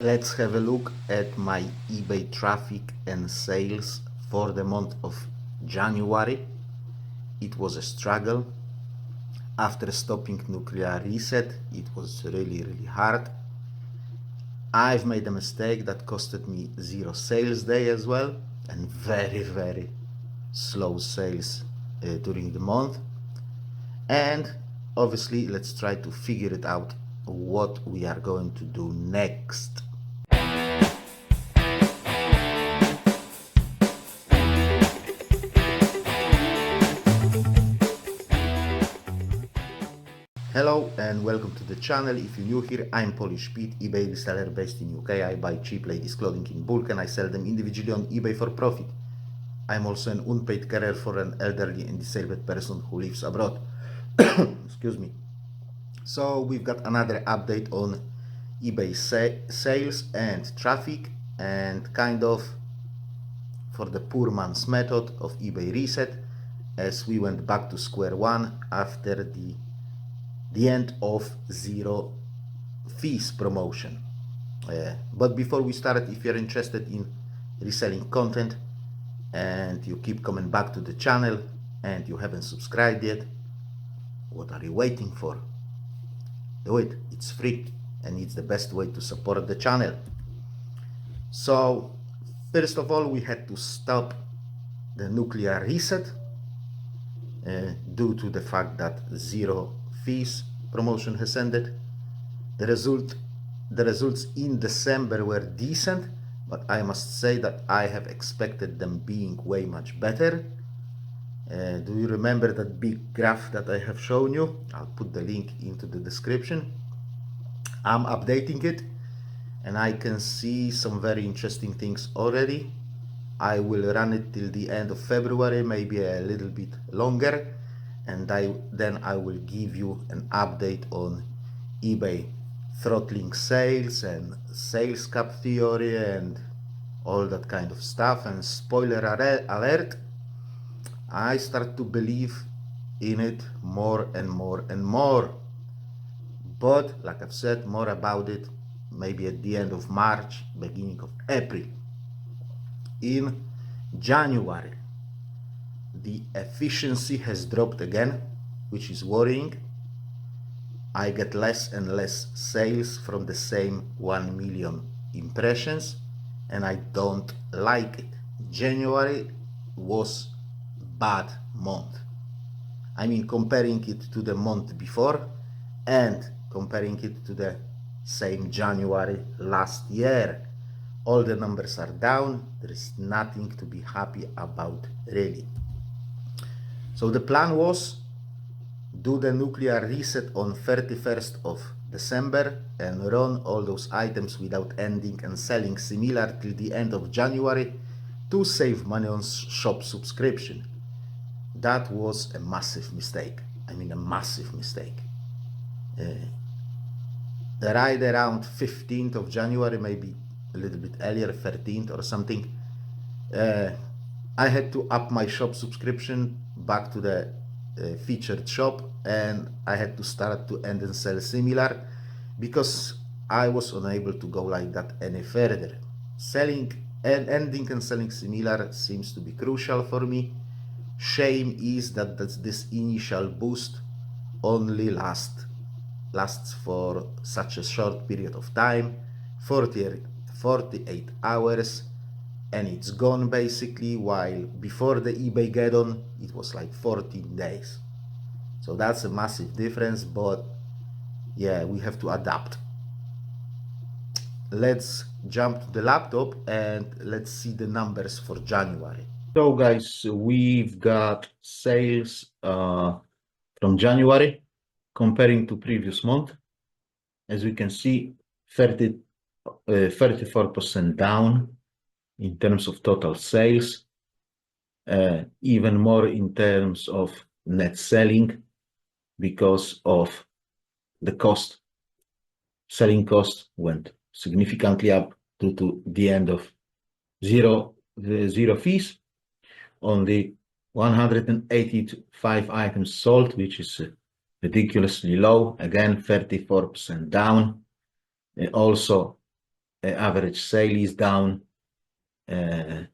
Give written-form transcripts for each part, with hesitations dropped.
Let's have a look at my eBay traffic and sales for the month of January. It was a struggle. After stopping nuclear reset, it was really hard. I've made a mistake that costed me 0 sales day as well, and very slow sales during the month. And obviously, let's try to figure it out what we are going to do next. Hello and welcome to the channel. If you're new here, I'm Polish Pete, eBay reseller based in UK. I buy cheap ladies clothing in bulk and I sell them individually on eBay for profit. I'm also an unpaid carer for an elderly and disabled person who lives abroad. Excuse me. So we've got another update on eBay sales and traffic, and kind of for the poor man's method of eBay reset, as we went back to square one after the end of 0 fees promotion. But before we start, if you're interested in reselling content and you keep coming back to the channel and you haven't subscribed yet, what are you waiting for? Do it. It's free and it's the best way to support the channel. So first of all, we had to stop the nuclear reset due to the fact that 0 fees promotion has ended. The results in December were decent, but I must say that I have expected them being way much better. Do you remember that big graph that I have shown you? I'll put the link into the description. I'm updating it and I can see some very interesting things already. I will run it till the end of February, maybe a little bit longer, and then I will give you an update on eBay throttling sales and sales cap theory and all that kind of stuff. And spoiler alert, I start to believe in it more and more. But like I've said, more about it maybe at the end of March, beginning of April. In January, the efficiency has dropped again, which is worrying. I get less and less sales from the same 1 million impressions, and I don't like it. January was bad month. I mean, comparing it to the month before and comparing it to the same January last year, all the numbers are down. There is nothing to be happy about, really. So the plan was do the nuclear reset on 31st of December and run all those items without ending and selling similar till the end of January to save money on shop subscription. That was a massive mistake. I mean, a massive mistake. Right around 15th of January, maybe a little bit earlier, 13th or something, I had to up my shop subscription back to the featured shop, and I had to start to end and sell similar because I was unable to go like that any further. Selling and ending and selling similar seems to be crucial for me. Shame is that this initial boost only lasts for such a short period of time, 48 hours, and it's gone basically, while before the eBay get-on it was like 14 days. So that's a massive difference, but yeah, we have to adapt. Let's jump to the laptop and let's see the numbers for January. So guys, we've got sales from January comparing to previous month. As we can see, 34% down in terms of total sales, even more in terms of net selling because of the cost. Selling cost went significantly up due to the end of zero fees. Only 185 items sold, which is ridiculously low. Again, 34% down. Also, average sale is down, and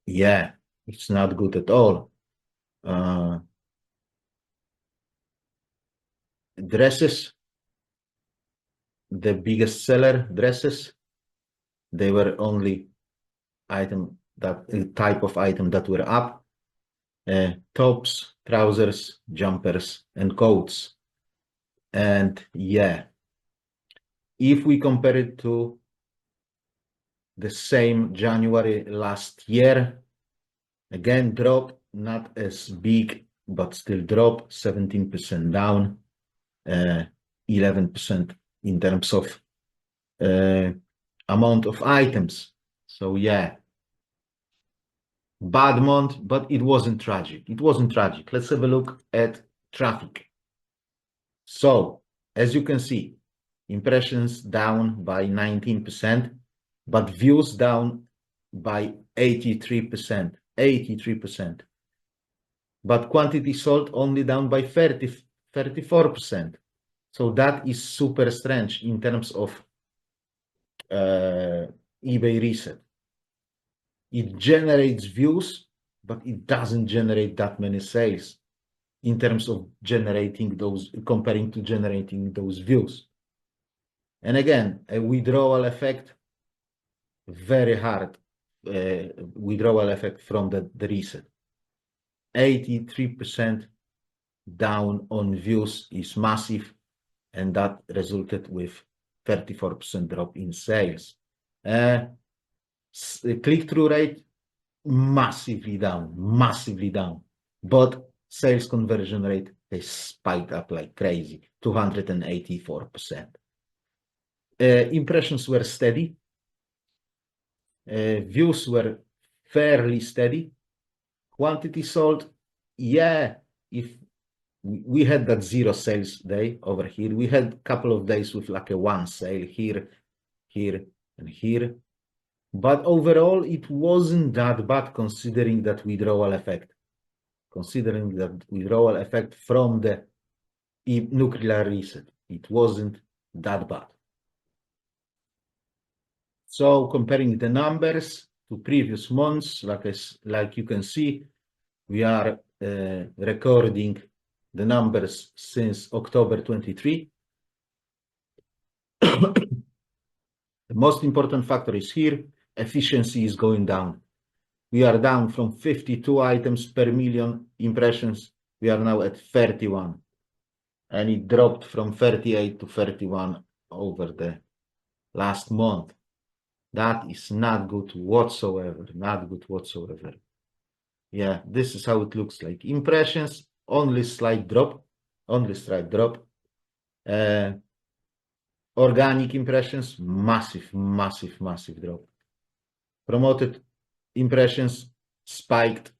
yeah, it's not good at all. Dresses, the biggest seller dresses, they were only type of item that were up. Tops, trousers, jumpers, and coats. And yeah, if we compare it to the same January last year, again, drop, not as big, but still drop, 17% down, 11% in terms of amount of items. So yeah, bad month, but it wasn't tragic. It wasn't tragic. Let's have a look at traffic. So as you can see, impressions down by 19%, but views down by 83%, 83%. But quantity sold only down by 34%. So that is super strange in terms of eBay reset. It generates views, but it doesn't generate that many sales in terms of generating those, comparing to generating those views. And again, a withdrawal effect, very hard withdrawal effect from the reset. 83% down on views is massive, and that resulted with 34% drop in sales. Click-through rate, massively down, but sales conversion rate has spiked up like crazy, 284%. Impressions were steady. Views were fairly steady. Quantity sold, yeah, if we had that 0 sales day over here, we had a couple of days with like a 1 sale here, here, and here. But overall, it wasn't that bad considering that withdrawal effect. Considering that withdrawal effect from the nuclear reset, it wasn't that bad. So comparing the numbers to previous months, like you can see, we are recording the numbers since October 23. The most important factor is here, efficiency is going down. We are down from 52 items per million impressions. We are now at 31. And it dropped from 38 to 31 over the last month. That is not good whatsoever, not good whatsoever. Yeah, this is how it looks like. Impressions, only slight drop, only slight drop. Organic impressions, massive, massive, massive drop. Promoted impressions spiked.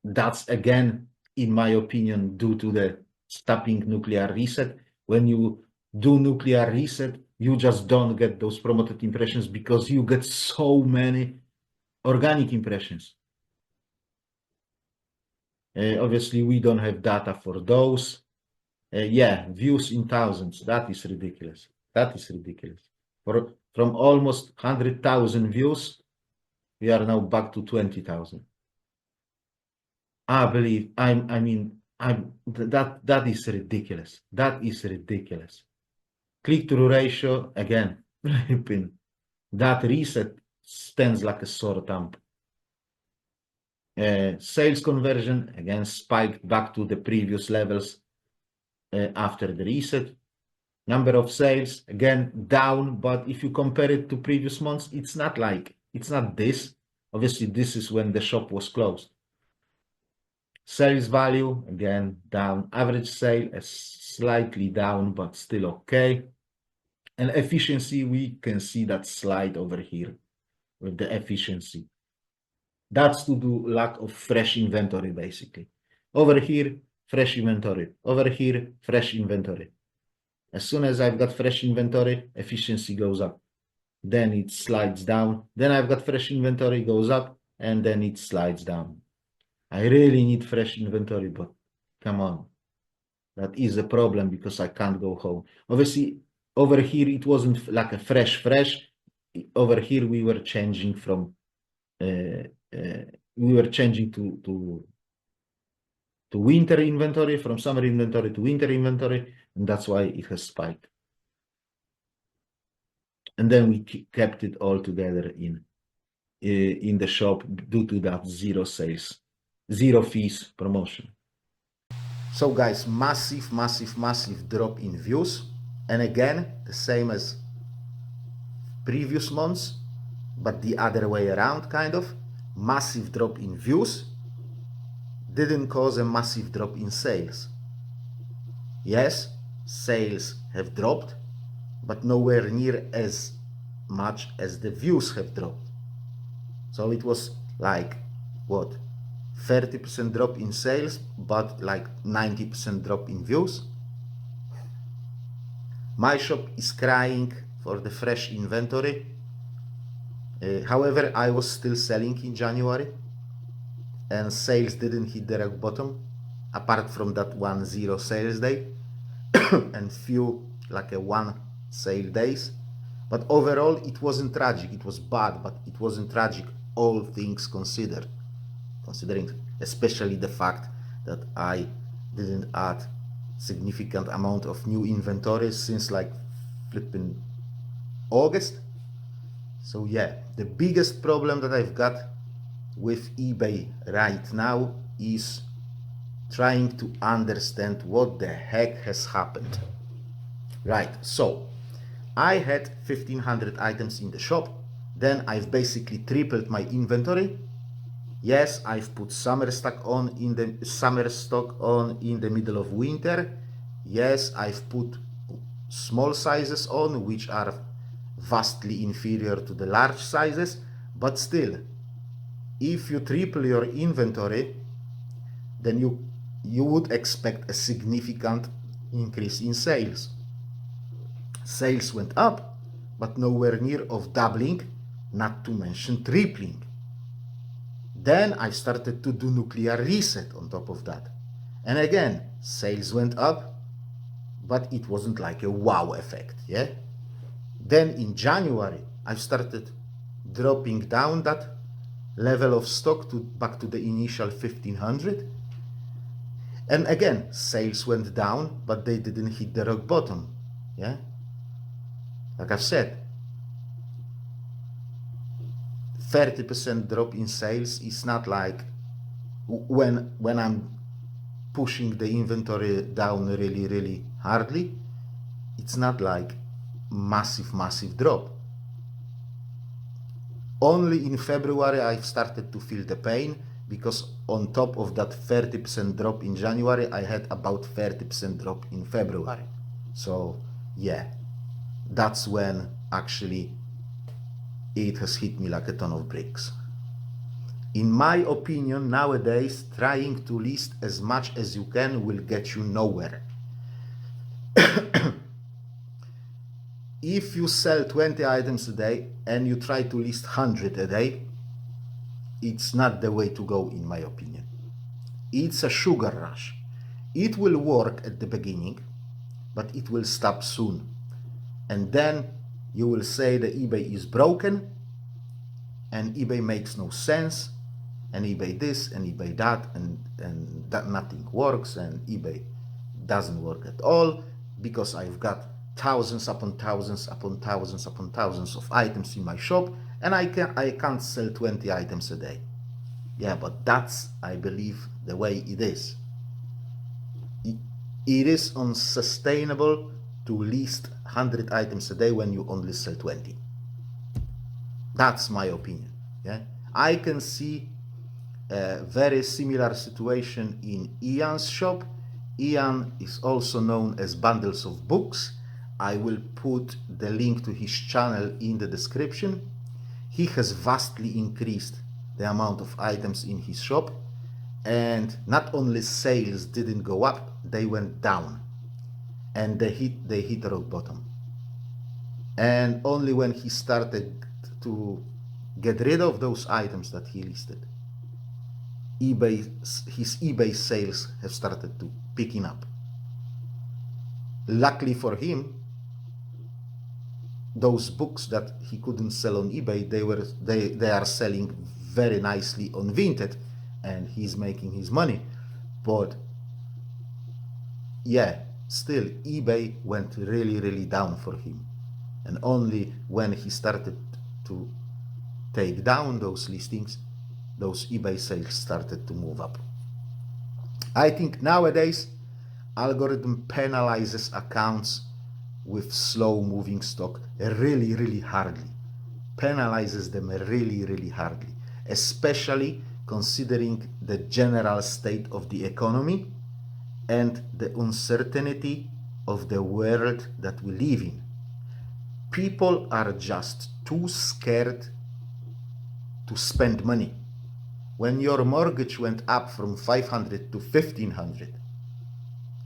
That's again, in my opinion, due to the stopping nuclear reset. When you do nuclear reset, you just don't get those promoted impressions because you get so many organic impressions. Obviously, we don't have data for those. Yeah, views in thousands. That is ridiculous. That is ridiculous. From almost 100,000 views, we are now back to 20,000. That is ridiculous. That is ridiculous. Click-through ratio, again, that reset stands like a sore thumb. Sales conversion, again, spiked back to the previous levels after the reset. Number of sales, again, down, but if you compare it to previous months, it's not this. Obviously, this is when the shop was closed. Sales value, again, down. Average sale is slightly down, but still okay. And efficiency, we can see that slide over here with the efficiency. That's to do lack of fresh inventory, basically. Over here, fresh inventory. Over here, fresh inventory. As soon as I've got fresh inventory, efficiency goes up. Then it slides down. Then I've got fresh inventory, goes up, and then it slides down. I really need fresh inventory, but come on. That is a problem because I can't go home. Obviously, over here it wasn't like a fresh. Over here we were changing from to winter inventory, from summer inventory to winter inventory, and that's why it has spiked. And then we kept it all together in the shop due to that zero sales, zero fees promotion. So guys, massive drop in views. And again, the same as previous months, but the other way around kind of. Massive drop in views didn't cause a massive drop in sales. Yes, sales have dropped, but nowhere near as much as the views have dropped. So it was like, what, 30% drop in sales, but like 90% drop in views. My shop is crying for the fresh inventory. However, I was still selling in January, and sales didn't hit the rock bottom, apart from that 1-0 sales day and few like a 1 sale days. But overall, it wasn't tragic. It was bad, but it wasn't tragic, all things considered. Considering especially the fact that I didn't add significant amount of new inventory since like flipping August. So yeah, the biggest problem that I've got with eBay right now is trying to understand what the heck has happened. Right, so I had 1500 items in the shop, then I've basically tripled my inventory. Yes, I've put summer stock on in the middle of winter. Yes, I've put small sizes on, which are vastly inferior to the large sizes, but still, if you triple your inventory, then you would expect a significant increase in sales. Sales went up, but nowhere near of doubling, not to mention tripling. Then I started to do nuclear reset on top of that. And again, sales went up, but it wasn't like a wow effect, yeah? Then in January, I started dropping down that level of stock back to the initial 1500. And again, sales went down, but they didn't hit the rock bottom, yeah? Like I've said, 30% drop in sales is not like when I'm pushing the inventory down really hardly, it's not like massive drop. Only in February I've started to feel the pain, because on top of that 30% drop in January, I had about 30% drop in February. So yeah, that's when actually it has hit me like a ton of bricks. In my opinion, nowadays, trying to list as much as you can will get you nowhere. If you sell 20 items a day and you try to list 100 a day, it's not the way to go, in my opinion. It's a sugar rush. It will work at the beginning, but it will stop soon. And then you will say that eBay is broken, and eBay makes no sense, and eBay this and eBay that, and that nothing works, and eBay doesn't work at all, because I've got thousands upon thousands upon thousands upon thousands of items in my shop, and I can't sell 20 items a day. Yeah, but that's, I believe, the way it is. It is unsustainable to list 100 items a day when you only sell 20. That's my opinion. Yeah, I can see a very similar situation in Ian's shop. Ian is also known as Bundles of Books. I will put the link to his channel in the description. He has vastly increased the amount of items in his shop, and not only sales didn't go up, they went down, and they hit rock bottom. And only when he started to get rid of those items that he listed, his eBay sales have started to picking up. Luckily for him, those books that he couldn't sell on eBay, they are selling very nicely on Vinted, and he's making his money. But yeah, still eBay went really down for him, and only when he started to take down those listings, those eBay sales started to move up. I think nowadays algorithm penalizes accounts with slow moving stock really hardly, penalizes them really hardly, especially considering the general state of the economy and the uncertainty of the world that we live in. People are just too scared to spend money. When your mortgage went up from 500 to 1500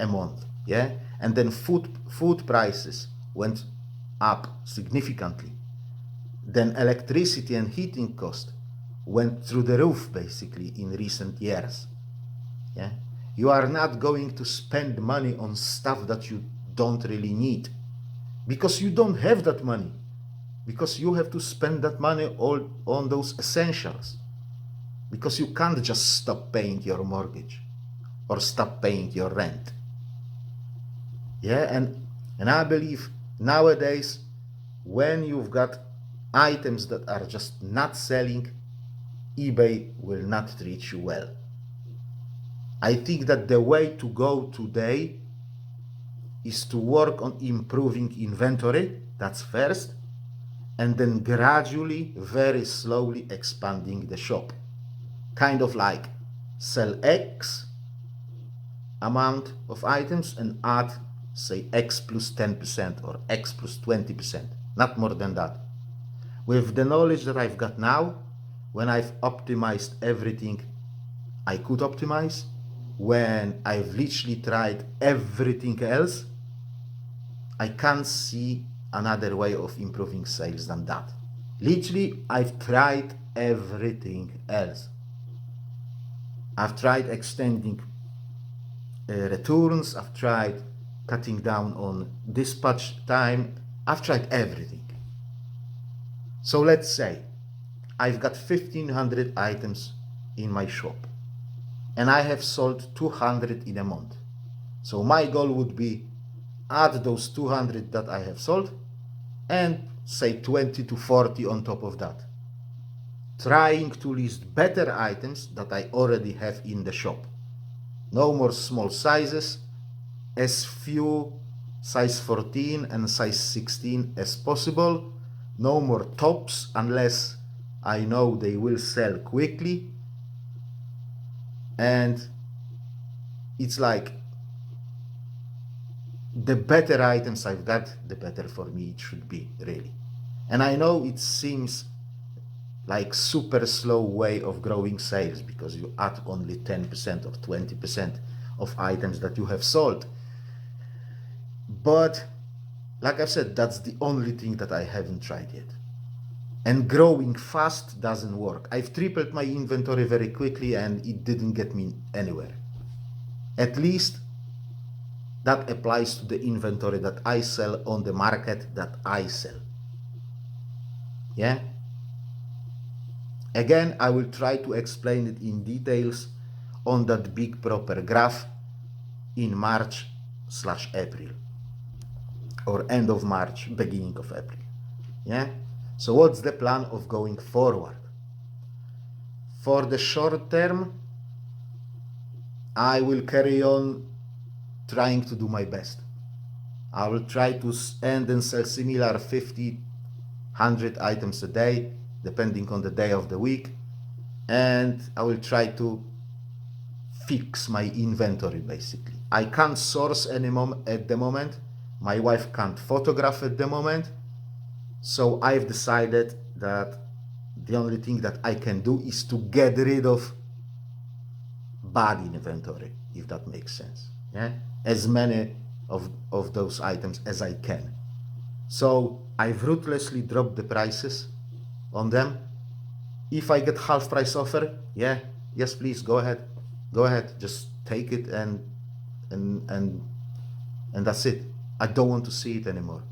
a month, yeah, and then food prices went up significantly, then electricity and heating cost went through the roof basically in recent years, yeah, you are not going to spend money on stuff that you don't really need, because you don't have that money, because you have to spend that money all on those essentials, because you can't just stop paying your mortgage or stop paying your rent. Yeah, and I believe nowadays, when you've got items that are just not selling, eBay will not treat you well. I think that the way to go today is to work on improving inventory, that's first, and then gradually, very slowly expanding the shop. Kind of like sell X amount of items and add, say, X plus 10% or X plus 20%, not more than that. With the knowledge that I've got now, when I've optimized everything I could optimize, when I've literally tried everything else, I can't see another way of improving sales than that. Literally, I've tried everything else. I've tried extending returns, I've tried cutting down on dispatch time, I've tried everything. So let's say I've got 1500 items in my shop and I have sold 200 in a month. So my goal would be add those 200 that I have sold and say 20 to 40 on top of that, trying to list better items that I already have in the shop. No more small sizes, as few size 14 and size 16 as possible. No more tops unless I know they will sell quickly. And it's like, the better items I've got, the better for me it should be, really. And I know it seems like super slow way of growing sales because you add only 10% or 20% of items that you have sold. But like I said, that's the only thing that I haven't tried yet. And growing fast doesn't work. I've tripled my inventory very quickly and it didn't get me anywhere. At least that applies to the inventory that I sell on the market that I sell. Yeah? Again, I will try to explain it in details on that big proper graph in March/April, or end of March, beginning of April. Yeah? So what's the plan of going forward? For the short term, I will carry on trying to do my best. I will try to end and sell similar 50, 100 items a day, depending on the day of the week. And I will try to fix my inventory, basically. I can't source anymore at the moment. My wife can't photograph at the moment. So I've decided that the only thing that I can do is to get rid of bad inventory, if that makes sense. Yeah? As many of those items as I can. So I've ruthlessly dropped the prices on them. If I get half price offer, yeah, yes, please go ahead, just take it and that's it. I don't want to see it anymore.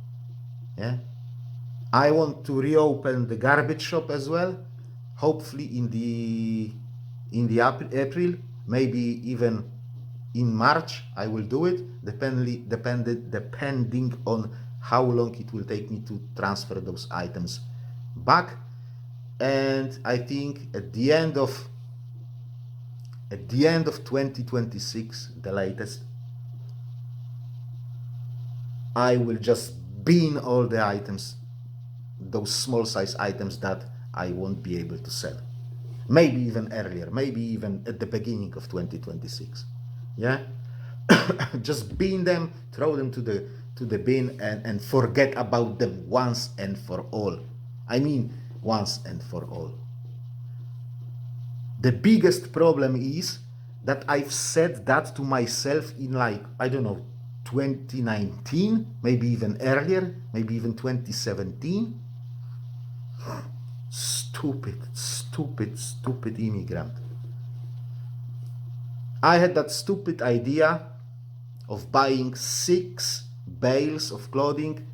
Yeah. I want to reopen the garbage shop as well, hopefully in the April, maybe even in March. I will do it, depending on how long it will take me to transfer those items back. And I think at the end of 2026, the latest, I will just bin all the items, those small size items that I won't be able to sell. Maybe even earlier, maybe even at the beginning of 2026. Yeah. Just bin them, throw them to the bin, and forget about them once and for all. I mean, once and for all. The biggest problem is that I've said that to myself in, like, I don't know, 2019, maybe even earlier, maybe even 2017. Stupid immigrant. I had that stupid idea of buying 6 bales of clothing,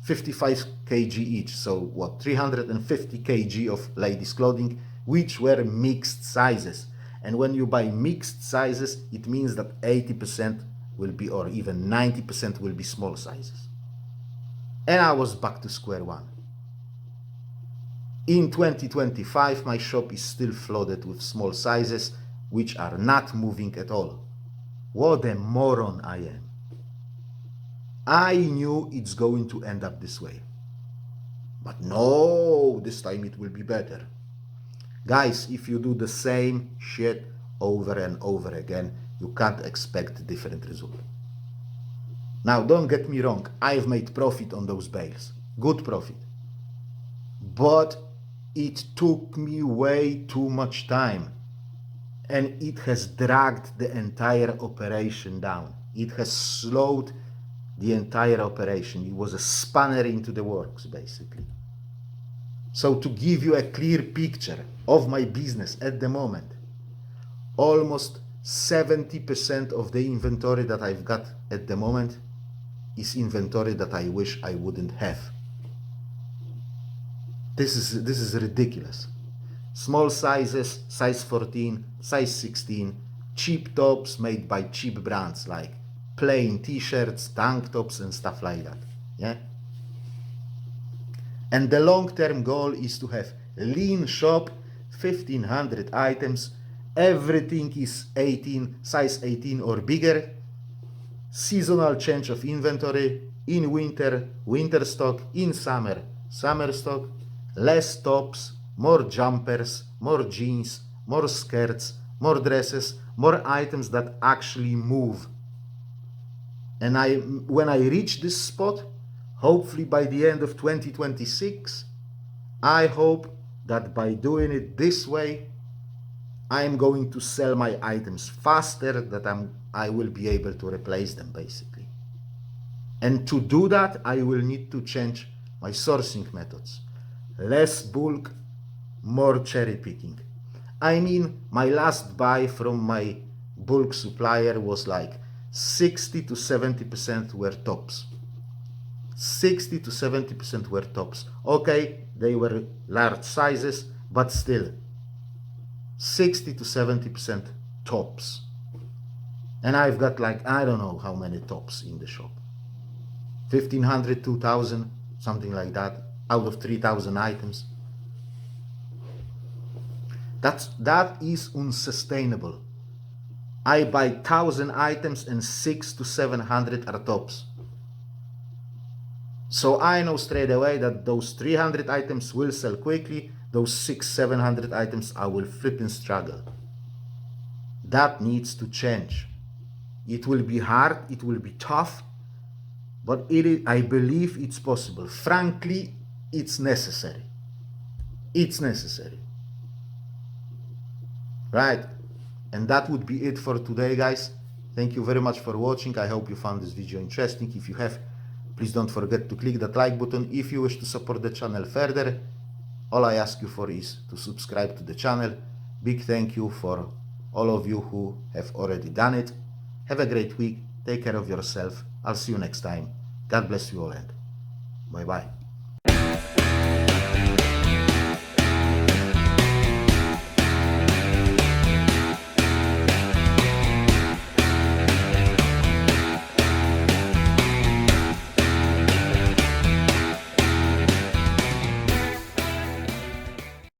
55 kg each. So what, 350 kg of ladies' clothing, which were mixed sizes. And when you buy mixed sizes, it means that 80% will be, or even 90% will be small sizes. And I was back to square one. In 2025, my shop is still flooded with small sizes, which are not moving at all. What a moron I am. I knew it's going to end up this way. But no, this time it will be better. Guys, if you do the same shit over and over again, you can't expect a different result. Now, don't get me wrong, I've made profit on those bales. Good profit. But it took me way too much time. And it has dragged the entire operation down. It has slowed the entire operation. It was a spanner into the works, basically. So to give you a clear picture of my business at the moment, almost 70% of the inventory that I've got at the moment is inventory that I wish I wouldn't have. This is ridiculous. Small sizes, size 14, size 16, cheap tops made by cheap brands like plain t-shirts, tank tops and stuff like that. Yeah. And the long-term goal is to have lean shop, 1500 items, everything is 18, size 18 or bigger, seasonal change of inventory, in winter, winter stock, in summer, summer stock, less tops, more jumpers, more jeans, more skirts, more dresses, more items that actually move. And when I reach this spot, hopefully by the end of 2026, I hope that by doing it this way, I'm going to sell my items faster, that I will be able to replace them, basically. And to do that, I will need to change my sourcing methods. Less bulk, more cherry picking. I mean, my last buy from my bulk supplier was like 60 to 70% were tops. 60 to 70% were tops. Okay, they were large sizes, but still 60 to 70% tops. And I've got like, I don't know how many tops in the shop. 1500, 2000, something like that, out of 3000 items. That is unsustainable. I buy 1000 items and 600 to 700 are tops. So I know straight away that those 300 items will sell quickly, those 600-700 items I will flipping struggle. That needs to change. It will be hard, it will be tough, but I believe it's possible. Frankly, it's necessary. It's necessary. Right, and that would be it for today, guys. Thank you very much for watching. I hope you found this video interesting. If you have, please don't forget to click that like button. If you wish to support the channel further, all I ask you for is to subscribe to the channel. Big thank you for all of you who have already done it. Have a great week. Take care of yourself. I'll see you next time. God bless you all and bye-bye.